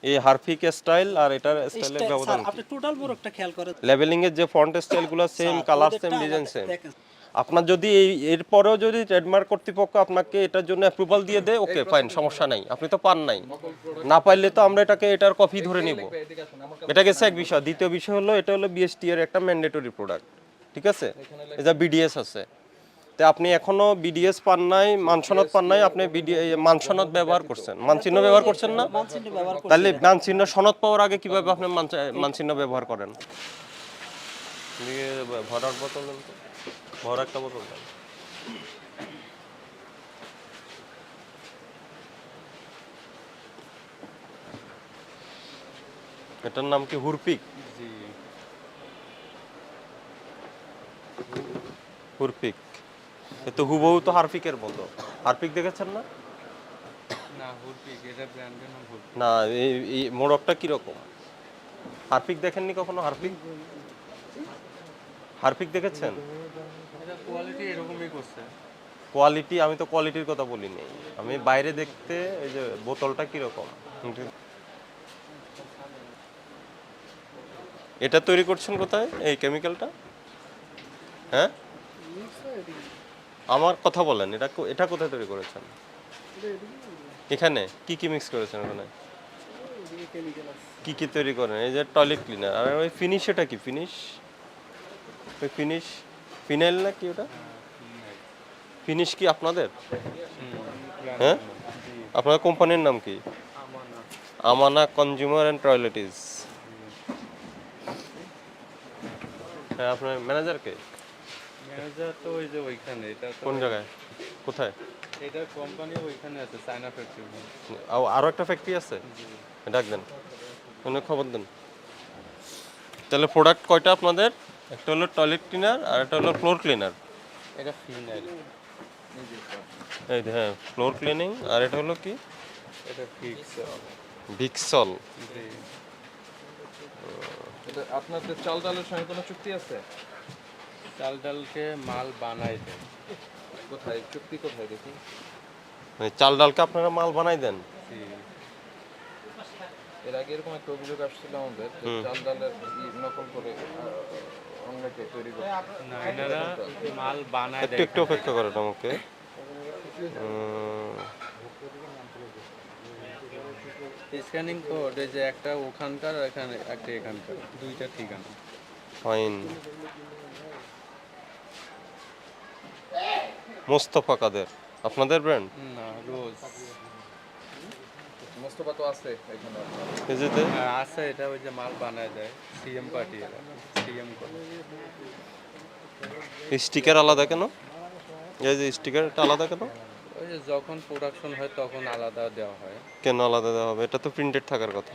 এই Harpic style আর এটার স্টাইলের ব্যবধান স্যার আপনি টোটাল মোড়কটা খেয়াল করেন লেভেলিং এর যে ফন্ট স্টাইলগুলো same, colour same, design same. আপনার যদি এরপরেও যদি ট্রেডমার্ক কর্তৃপক্ষ আপনাকে এটার জন্য অ্যাপ্রুভাল দিয়ে দেয়, ওকে ফাইন, সমস্যা নাই, আপনি তো পান নাই, না পাইলে তো আমরা এটার কপি ধরে নিব। এটা গেছে এক বিষয়। দ্বিতীয় বিষয় হলো এটা হলো বিএসটি এর একটা ম্যান্ডেটরি প্রোডাক্ট, ঠিক আছে? এটা বিডিএস আছে, তো আপনি এখনো বিডিএস পান নাই, মানসনদ পান নাই, আপনি মানসনদ ব্যবহার করছেন, মানচিহ্ন ব্যবহার করছেন না, মানচিহ্ন ব্যবহার করছি। তাহলে মানচিহ্ন সনদ পাওয়ার আগে কিভাবে আপনি মানচিহ্ন ব্যবহার করেন? ভরার বোতল দেন তো, ভরা একটা বোতল দেন। এটার নাম কি হুরপিক? হুরপিক। এ তো হুবহু তো হারপিকের মতো। হারপিক দেখেছেন না? না, হুরপিক এটা ব্র্যান্ডের নাম হুরপিক। না, এই মোড়কটা কিরকম? হারপিক দেখেননি কখনো? হারপিক হারপিক দেখেছেন? এটা কোয়ালিটি এরকমই করছে। কোয়ালিটি, আমি তো কোয়ালিটির কথা বলিনি, আমি বাইরে দেখতে এই যে বোতলটা কিরকম। এটা তৈরি করছেন কোথায়, এই কেমিক্যালটা? হ্যাঁ, আমার কথা বলেন, এটা কোথায় তৈরি করেছেন? এখানে কি কি মিক্স করেছেন? ওখানে কি কি তৈরি করেন? এই যে টয়লেট ক্লিনার, আর ওই ফিনিশ, এটা কি ফিনিশ? ওই ফিনিশ ফিনাইল না কি ওটা? ফিনিশ কি আপনাদের? হ্যাঁ, আপনাদের কোম্পানির নাম কি? আমানা কনজিউমার অ্যান্ড টয়লেটিস। হ্যাঁ, আপনার ম্যানেজারকে? ম্যানেজার তো ওই যে ওইখানে, এটা তো কোন জায়গায়, কোথায়? এটা কোম্পানি ওইখানে আছে, চায়না ফ্যাক্টরি। আরও একটা ফ্যাক্টরি আছে, ডাক দেন, অনেক খবর দেন। তাহলে প্রোডাক্ট কয়টা আপনাদের? একটা হলো টয়লেট ক্লিনার আর একটা হলো ফ্লোর ক্লিনার। এটা ফিনাইল। এই যে, হ্যাঁ, ফ্লোর ক্লিনিং। আর এটা হলো কি? এটা ফিক্সল। ভিক্সল। জি। এটা আপনাদের চাল ডালের সঙ্গে কোনো চুক্তি আছে? চাল ডালকে মাল বানাই দেয়। কোথায় চুক্তি, কোথায় দেখি? মানে চাল ডালকে আপনারা মাল বানাই দেন? জি। এর আগে এরকম একটা অভিযোগ আসছিল আমাদের যে চাল ডালের নকল করে অন্যকে তৈরি করে। না, এনারা মাল বানায় একটু দেয়। একটু অপেক্ষা করেন আমাকে। স্ক্যানিং কোড এই যে একটা ওখানকার, এখানে একটা এখানকার, দুইটা ঠিকানা। ফাইন। মোস্তফা কাদের আপনাদের ব্র্যান্ড? না, রোজ। মোস্তফা তো আছে এখানে। এই যে আছে, এটা ওই যে মাল বানায় দেয় সিএম পার্টি, এরা সিএম করে। স্টিকার আলাদা কেন? এই যে স্টিকারটা আলাদা কেন? ওই যে যখন প্রোডাকশন হয় তখন আলাদা দেওয়া হয়। কেন আলাদা দেওয়া হবে? এটা তো প্রিন্টেড থাকার কথা।